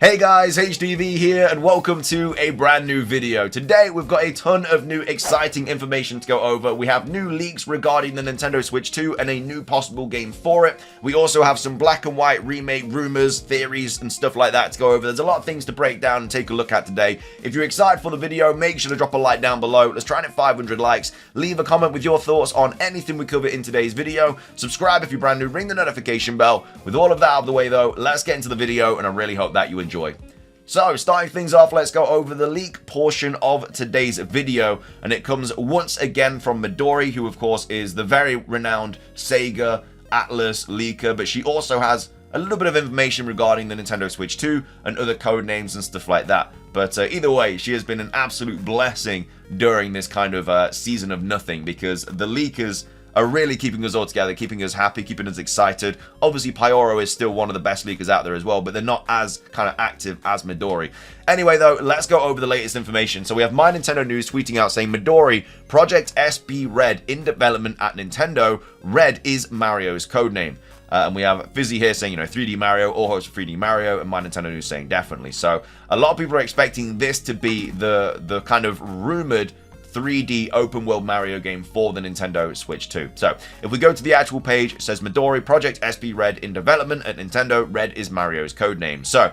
Hey guys, HDvee here and welcome to a brand new video. Today we've got a ton of new exciting information to go over. We have new leaks regarding the Nintendo Switch 2 and a new possible game for it. We also have some black and white remake rumors, theories and stuff like that to go over. There's a lot of things to break down and take a look at today. If you're excited for the video, make sure to drop a like down below. Let's try and hit 500 likes. Leave a comment with your thoughts on anything we cover in today's video. Subscribe if you're brand new, ring the notification bell. With all of that out of the way though, let's get into the video and I really hope that you enjoy. So, starting things off, let's go over the leak portion of today's video, and it comes once again from Midori, who of course is the very renowned Sega Atlas leaker, but she also has a little bit of information regarding the Nintendo Switch 2 and other code names and stuff like that. But either way, she has been an absolute blessing during this kind of season of nothing, because the leakers are really keeping us all together, keeping us happy, keeping us excited. Obviously, Pyoro is still one of the best leakers out there as well, but they're not as kind of active as Midori. Anyway, though, let's go over the latest information. So we have My Nintendo News tweeting out saying, Midori, Project SB Red in development at Nintendo. Red is Mario's codename. And we have Fizzy here saying, 3D Mario, all hopes for 3D Mario, and My Nintendo News saying definitely. So a lot of people are expecting this to be the kind of rumored 3D open world Mario game for the Nintendo Switch 2. So if we go to the actual page, it says Midori, Project SB Red in development at Nintendo. Red is Mario's codename. So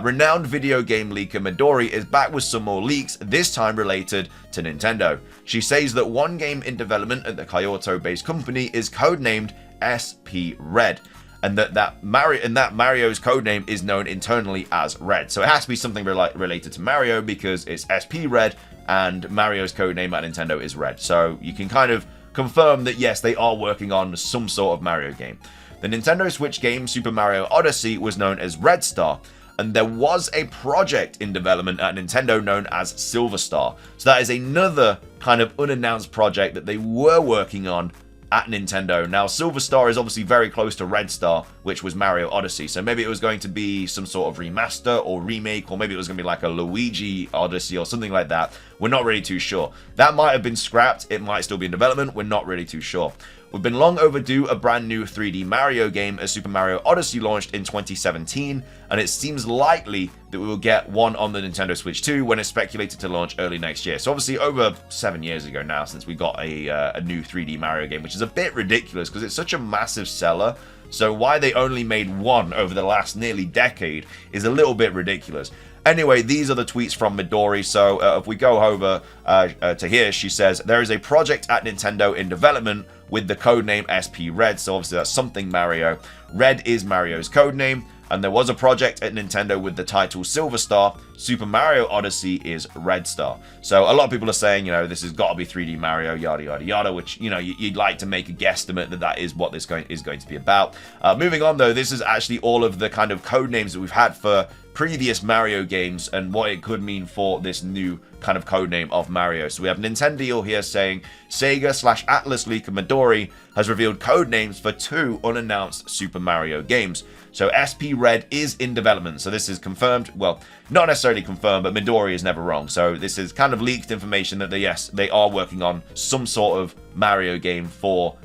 renowned video game leaker Midori is back with some more leaks, this time related to Nintendo. She says that one game in development at the Kyoto-based company is codenamed SP Red, and that Mario's codename is known internally as Red. So it has to be something related to Mario because it's SP Red and Mario's codename at Nintendo is Red. So you can kind of confirm that yes, they are working on some sort of Mario game. The Nintendo Switch game Super Mario Odyssey was known as Red Star, and there was a project in development at Nintendo known as Silver Star. So that is another kind of unannounced project that they were working on at Nintendo. Now, Silver Star is obviously very close to Red Star, which was Mario Odyssey. So maybe it was going to be some sort of remaster or remake, or maybe it was going to be like a Luigi Odyssey or something like that. We're not really too sure. That might have been scrapped. It might still be in development. We're not really too sure. We've been long overdue a brand new 3D Mario game as Super Mario Odyssey launched in 2017, and it seems likely that we will get one on the Nintendo Switch 2 when it's speculated to launch early next year. So obviously over 7 years ago now since we got a new 3D Mario game, which is a bit ridiculous because it's such a massive seller. So why they only made one over the last nearly decade is a little bit ridiculous. Anyway, these are the tweets from Midori. So if we go over to here, she says, there is a project at Nintendo in development with the codename SP Red. So obviously that's something Mario. Red is Mario's codename. And there was a project at Nintendo with the title Silver Star. Super Mario Odyssey is Red Star. So a lot of people are saying, this has got to be 3D Mario, yada, yada, yada, which, you'd like to make a guesstimate that is what this is going to be about. Moving on, though, this is actually all of the kind of code names that we've had for previous Mario games and what it could mean for this new kind of codename of Mario. So we have Nintendo here saying Sega/Atlas leaker Midori has revealed codenames for 2 unannounced Super Mario games. So SP Red is in development. So this is confirmed. Well, not necessarily confirmed, but Midori is never wrong. So this is kind of leaked information that they are working on some sort of Mario game for,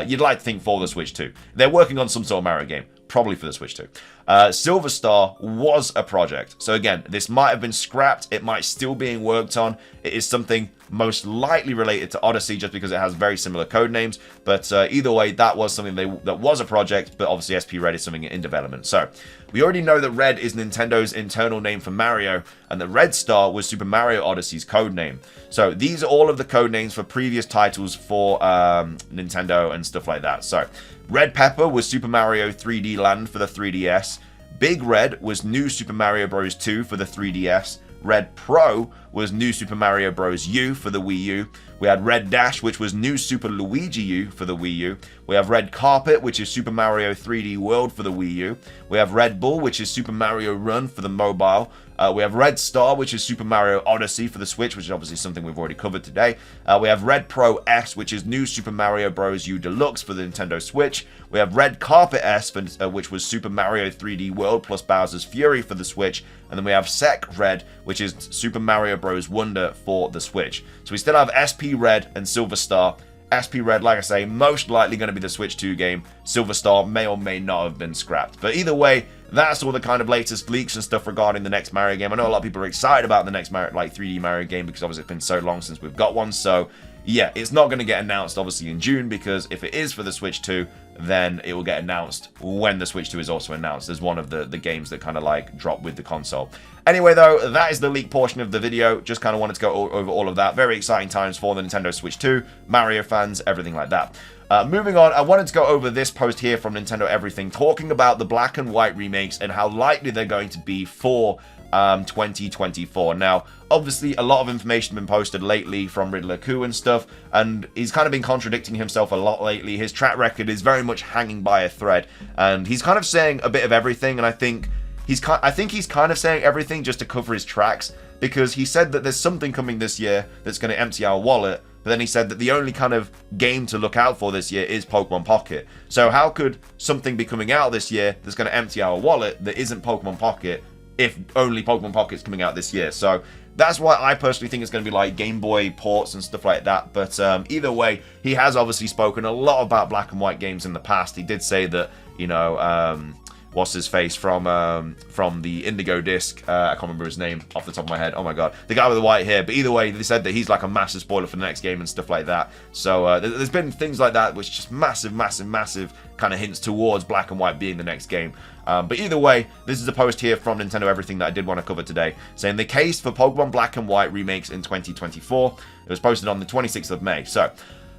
you'd like to think for the Switch 2. They're working on some sort of Mario game. Probably for the Switch 2. Silver Star was a project. So again, this might have been scrapped. It might still be being worked on. It is something most likely related to Odyssey just because it has very similar code names. But either way, that was something that was a project, but obviously SP Red is something in development. So we already know that Red is Nintendo's internal name for Mario, and that Red Star was Super Mario Odyssey's code name. So these are all of the code names for previous titles for Nintendo and stuff like that. So Red Pepper was Super Mario 3D Land for the 3DS. Big Red was New Super Mario Bros. 2 for the 3DS. Red Pro was New Super Mario Bros. U for the Wii U. We had Red Dash, which was New Super Luigi U for the Wii U. We have Red Carpet, which is Super Mario 3D World for the Wii U. We have Red Bull, which is Super Mario Run for the mobile. We have Red Star, which is Super Mario Odyssey for the Switch, which is obviously something we've already covered today. We have Red Pro S, which is New Super Mario Bros. U Deluxe for the Nintendo Switch. We have Red Carpet S, which was Super Mario 3D World plus Bowser's Fury for the Switch. And then we have Sec Red, which is Super Mario Bros. Wonder for the Switch. So we still have SP Red and Silver Star. SP Red, like I say, most likely going to be the Switch 2 game. Silver Star may or may not have been scrapped. But either way, that's all the kind of latest leaks and stuff regarding the next Mario game. I know a lot of people are excited about the next Mario, like 3D Mario game, because obviously it's been so long since we've got one. So yeah, it's not going to get announced obviously in June, because if it is for the Switch 2, then it will get announced when the Switch 2 is also announced as one of the games that kind of like drop with the console. Anyway, though, that is the leak portion of the video. Just kind of wanted to go over all of that. Very exciting times for the Nintendo Switch 2, Mario fans, everything like that. Moving on, I wanted to go over this post here from Nintendo Everything, talking about the black and white remakes and how likely they're going to be for 2024. Now, obviously, a lot of information has been posted lately from Riddler-Ku and stuff, and he's kind of been contradicting himself a lot lately. His track record is very much hanging by a thread, and he's kind of saying a bit of everything, and I think he's kind of saying everything just to cover his tracks, because he said that there's something coming this year that's going to empty our wallet, but then he said that the only kind of game to look out for this year is Pokemon Pocket. So how could something be coming out this year that's going to empty our wallet that isn't Pokemon Pocket if only Pokemon Pocket's coming out this year? So that's why I personally think it's going to be like Game Boy ports and stuff like that. But either way, he has obviously spoken a lot about black and white games in the past. He did say that, you know, what's his face from the Indigo disc, I can't remember his name off the top of my head, oh my god, the guy with the white hair, but either way, they said that he's like a massive spoiler for the next game and stuff like that. So there's been things like that which just massive kind of hints towards black and white being the next game. But either way, this is a post here from Nintendo Everything that I did want to cover today, saying the case for Pokemon Black and White remakes in 2024. It was posted on the 26th of May. So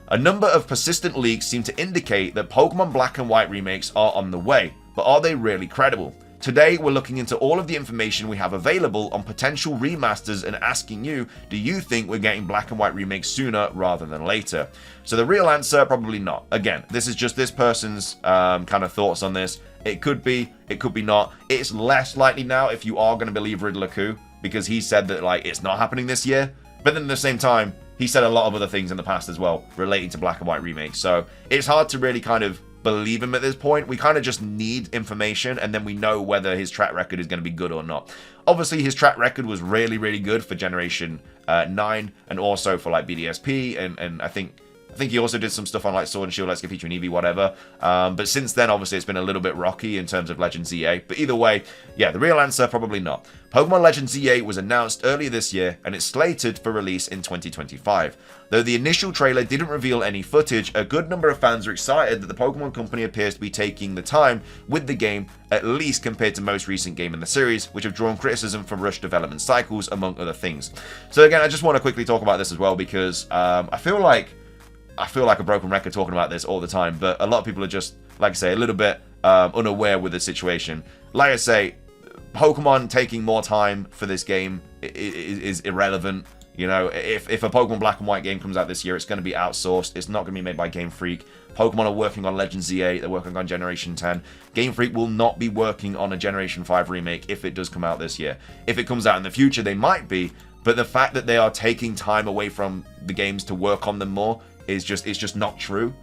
a number of persistent leaks seem to indicate that Pokemon Black and White remakes are on the way. But are they really credible? Today, we're looking into all of the information we have available on potential remasters and asking you, do you think we're getting black and white remakes sooner rather than later? So the real answer, probably not. Again, this is just this person's kind of thoughts on this. It could be not. It's less likely now if you are going to believe Riddler-Ku, because he said that like it's not happening this year. But then at the same time, he said a lot of other things in the past as well relating to black and white remakes. So it's hard to really kind of believe him at this point. We kind of just need information, and then we know whether his track record is going to be good or not. Obviously, his track record was really good for Generation 9, and also for like BDSP, and I think he also did some stuff on like Sword and Shield, Let's Get Feature and Eevee, whatever. But since then, obviously, it's been a little bit rocky in terms of Legends ZA. But either way, yeah, the real answer, probably not. Pokemon Legends ZA was announced earlier this year, and it's slated for release in 2025. Though the initial trailer didn't reveal any footage, a good number of fans are excited that the Pokemon Company appears to be taking the time with the game, at least compared to most recent game in the series, which have drawn criticism for rushed development cycles, among other things. So again, I just want to quickly talk about this as well, because I feel like a broken record talking about this all the time, but a lot of people are just, like I say, a little bit unaware with the situation. Like I say, Pokemon taking more time for this game is irrelevant. You know, if a Pokemon Black and White game comes out this year, it's going to be outsourced. It's not going to be made by Game Freak. Pokemon are working on Legends ZA. They're working on Generation 10. Game Freak will not be working on a Generation 5 remake if it does come out this year. If it comes out in the future, they might be. But the fact that they are taking time away from the games to work on them more is just not true.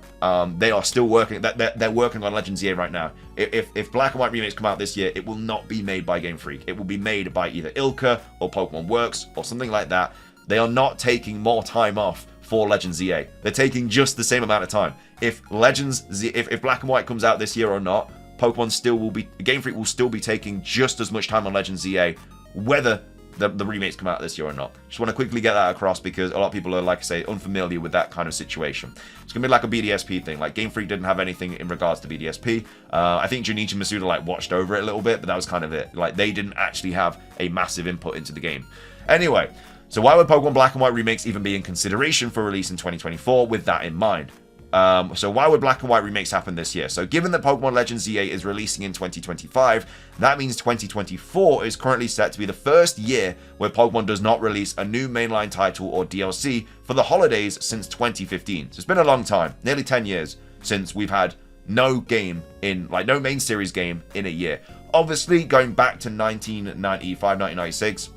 They are still working. They're working on Legends ZA right now. If Black and White remakes come out this year, it will not be made by Game Freak. It will be made by either Ilka or Pokemon Works or something like that. They are not taking more time off for Legends ZA. They're taking just the same amount of time. If if Black and White comes out this year or not, Game Freak will still be taking just as much time on Legends ZA, whether the remakes come out this year or not. Just want to quickly get that across, because a lot of people are, like I say, unfamiliar with that kind of situation. It's going to be like a BDSP thing. Like, Game Freak didn't have anything in regards to BDSP. I think Junichi Masuda, like, watched over it a little bit, but that was kind of it. Like, they didn't actually have a massive input into the game. Anyway, so why would Pokemon Black and White remakes even be in consideration for release in 2024 with that in mind? So why would Black and White remakes happen this year? So given that Pokemon Legends ZA is releasing in 2025, that means 2024 is currently set to be the first year where Pokemon does not release a new mainline title or DLC for the holidays since 2015. So it's been a long time, nearly 10 years, since we've had no main series game in a year. Obviously, going back to 1995, 1996,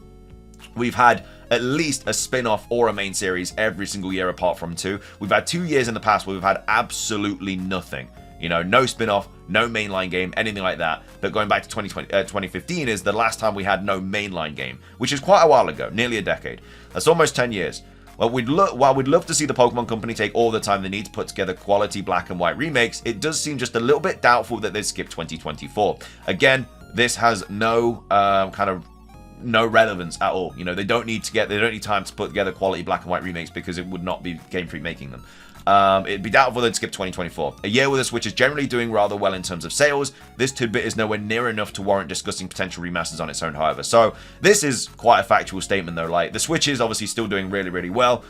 we've had at least a spin-off or a main series every single year apart from 2. We've had 2 years in the past where we've had absolutely nothing. You know, no spin-off, no mainline game, anything like that. But going back to 2015 is the last time we had no mainline game, which is quite a while ago, nearly a decade. That's almost 10 years. Well, while we'd love to see the Pokemon Company take all the time they need to put together quality black and white remakes, it does seem just a little bit doubtful that they'd skip 2024. Again, this has no no relevance at all. You know, they don't need time to put together quality black and white remakes because it would not be Game Freak making them. It'd be doubtful they'd skip 2024. A year where the Switch is generally doing rather well in terms of sales, this tidbit is nowhere near enough to warrant discussing potential remasters on its own, however. So this is quite a factual statement, though. Like, the Switch is obviously still doing really, really well.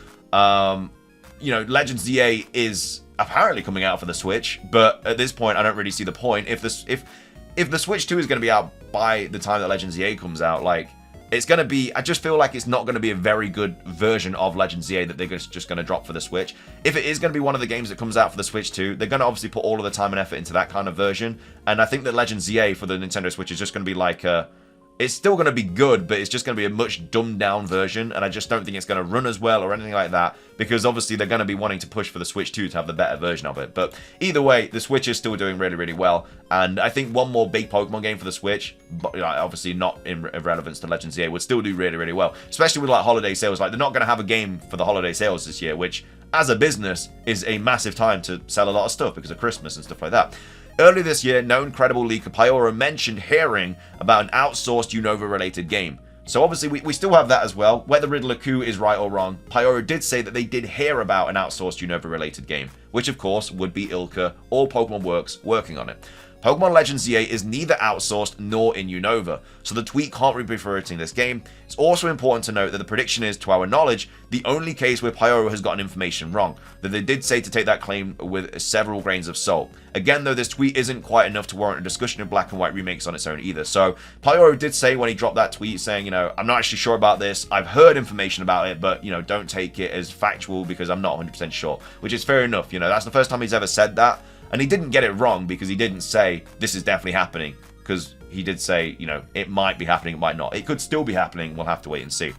You know, Legends ZA is apparently coming out for the Switch, but at this point, I don't really see the point. If the Switch 2 is going to be out by the time that Legends ZA comes out, like, it's going to be, I just feel like it's not going to be a very good version of Legends ZA that they're just going to drop for the Switch. If it is going to be one of the games that comes out for the Switch 2, they're going to obviously put all of the time and effort into that kind of version. And I think that Legends ZA for the Nintendo Switch is just going to be like it's still going to be good, but it's just going to be a much dumbed down version, and I just don't think it's going to run as well or anything like that, because obviously they're going to be wanting to push for the Switch 2 to have the better version of it. But either way, the Switch is still doing really, really well, and I think one more big Pokemon game for the Switch, but obviously not in relevance to Legends ZA, would still do really, really well, especially with like holiday sales. Like, they're not going to have a game for the holiday sales this year, which as a business is a massive time to sell a lot of stuff because of Christmas and stuff like that. Earlier this year, known credible leaker Pyoro mentioned hearing about an outsourced Unova-related game. So obviously we still have that as well. Whether Riddler Coup is right or wrong, Pyoro did say that they did hear about an outsourced Unova-related game, which of course would be Ilka or Pokemon Works working on it. Pokemon Legends ZA is neither outsourced nor in Unova, so the tweet can't be referring to this game. It's also important to note that the prediction is, to our knowledge, the only case where Pyoro has gotten information wrong, that they did say to take that claim with several grains of salt. Again, though, this tweet isn't quite enough to warrant a discussion of black and white remakes on its own either. So Pyoro did say when he dropped that tweet saying, you know, I'm not actually sure about this, I've heard information about it, but, you know, don't take it as factual because I'm not 100% sure, which is fair enough. You know, that's the first time he's ever said that. And he didn't get it wrong because he didn't say this is definitely happening, because he did say, you know, it might be happening, it might not. It could still be happening, we'll have to wait and see.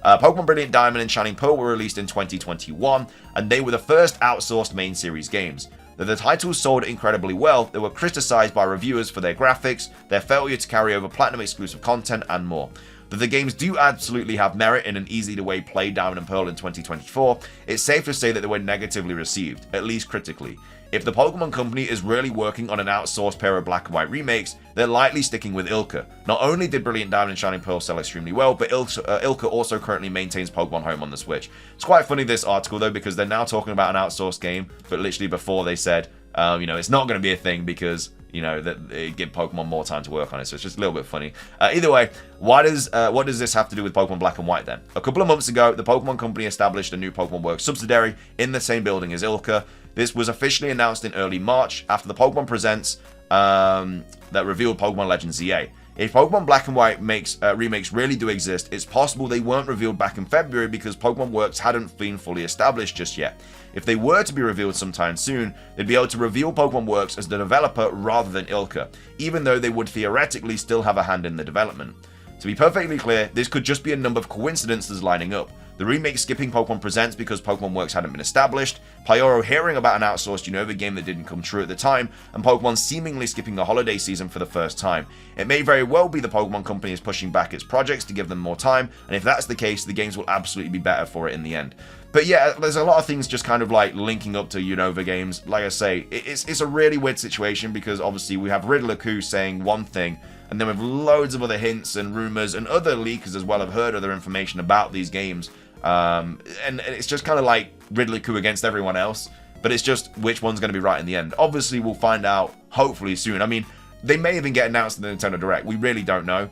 Pokemon Brilliant Diamond and Shining Pearl were released in 2021, and they were the first outsourced main series games. Though the titles sold incredibly well, they were criticized by reviewers for their graphics, their failure to carry over Platinum exclusive content, and more. Though the games do absolutely have merit in an easy-to-way play Diamond and Pearl in 2024, it's safe to say that they were negatively received, at least critically. If the Pokemon Company is really working on an outsourced pair of black and white remakes, they're likely sticking with Ilka. Not only did Brilliant Diamond and Shining Pearl sell extremely well, but Ilka also currently maintains Pokemon Home on the Switch. It's quite funny, this article, though, because they're now talking about an outsourced game, but literally before they said, you know, it's not going to be a thing because, you know, that it give Pokemon more time to work on it. So it's just a little bit funny. Either way, what does this have to do with Pokemon Black and White then? A couple of months ago, the Pokemon Company established a new Pokemon Works subsidiary in the same building as Ilka. This was officially announced in early March after the Pokemon Presents that revealed Pokemon Legends ZA. If Pokemon Black and White remakes really do exist, it's possible they weren't revealed back in February because Pokemon Works hadn't been fully established just yet. If they were to be revealed sometime soon, they'd be able to reveal Pokemon Works as the developer rather than Ilka, even though they would theoretically still have a hand in the development. To be perfectly clear, this could just be a number of coincidences lining up. The remake skipping Pokemon Presents because Pokemon Works hadn't been established, Pyoro hearing about an outsourced Unova game that didn't come true at the time, and Pokemon seemingly skipping the holiday season for the first time. It may very well be the Pokemon Company is pushing back its projects to give them more time, and if that's the case, the games will absolutely be better for it in the end. But yeah, there's a lot of things just kind of like linking up to Unova games. Like I say, it's a really weird situation because obviously we have Riddler Coup saying one thing, and then we have loads of other hints and rumors, and other leakers as well have heard other information about these games. And it's just kind of like Riddler Coup against everyone else, but it's just which one's going to be right in the end. Obviously, we'll find out hopefully soon. I mean, they may even get announced in the Nintendo Direct. We really don't know.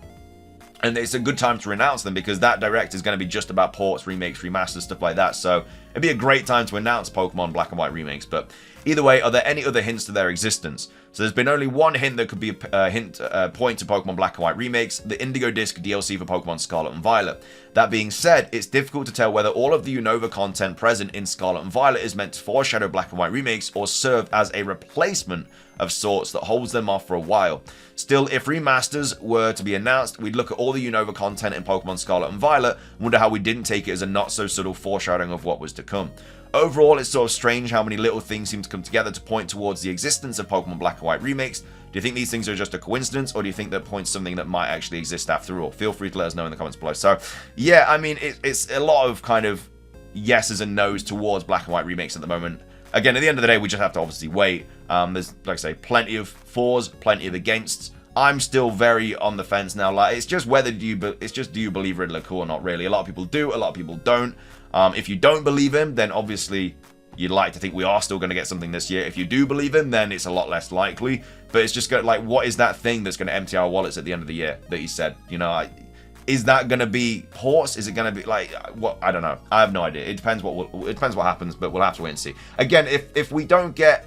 And it's a good time to announce them because that Direct is going to be just about ports, remakes, remasters, stuff like that. So it'd be a great time to announce Pokemon Black and White remakes. But either way, are there any other hints to their existence? So there's been only one hint that could be a hint point to Pokemon Black and White remakes, the Indigo Disc DLC for Pokemon Scarlet and Violet. That being said, it's difficult to tell whether all of the Unova content present in Scarlet and Violet is meant to foreshadow Black and White remakes or serve as a replacement of sorts that holds them off for a while. Still, if remasters were to be announced, we'd look at all the Unova content in Pokemon Scarlet and Violet and wonder how we didn't take it as a not-so-subtle foreshadowing of what was to come. Overall, it's sort of strange how many little things seem to come together to point towards the existence of Pokemon Black and White remakes. Do you think these things are just a coincidence, or do you think that points something that might actually exist after all? Feel free to let us know in the comments below. So, yeah, I mean, it's a lot of kind of yeses and nos towards Black and White remakes at the moment. Again, at the end of the day, we just have to obviously wait. There's, like I say, plenty of fors, plenty of againsts. I'm still very on the fence now. Like, it's just whether do you believe Riddler cool or not, really. A lot of people do, a lot of people don't. If you don't believe him, then obviously you'd like to think we are still going to get something this year. If you do believe him, then it's a lot less likely. But it's just like, what is that thing that's going to empty our wallets at the end of the year that he said? You know, is that going to be ports? Is it going to be like what? I don't know. I have no idea. It depends what happens, but we'll have to wait and see. Again, if we don't get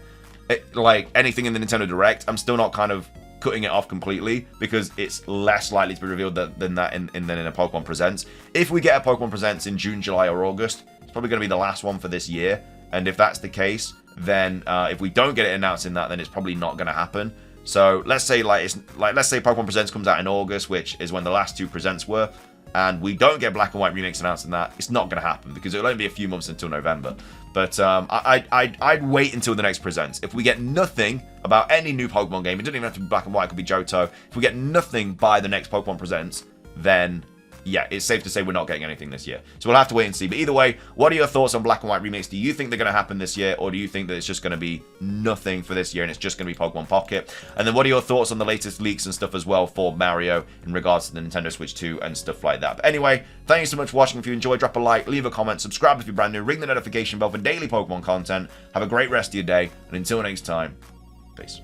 like anything in the Nintendo Direct, I'm still not kind of cutting it off completely, because it's less likely to be revealed than that in a Pokemon Presents. If we get a Pokemon Presents in June, July, or August, it's probably going to be the last one for this year. And if that's the case, then if we don't get it announced in that, then it's probably not going to happen. So let's say let's say Pokemon Presents comes out in August, which is when the last 2 Presents were, and we don't get Black and White remakes announced in that, it's not going to happen because it'll only be a few months until November. But I'd wait until the next Presents. If we get nothing about any new Pokemon game, it doesn't even have to be Black and White, it could be Johto. If we get nothing by the next Pokemon Presents, then yeah, it's safe to say we're not getting anything this year. So we'll have to wait and see. But either way, what are your thoughts on Black and White remakes? Do you think they're going to happen this year, or do you think that it's just going to be nothing for this year and it's just going to be Pokemon Pocket? And then what are your thoughts on the latest leaks and stuff as well for Mario in regards to the Nintendo Switch 2 and stuff like that? But anyway, thank you so much for watching. If you enjoyed, drop a like, leave a comment, subscribe if you're brand new, ring the notification bell for daily Pokemon content. Have a great rest of your day, and until next time, peace.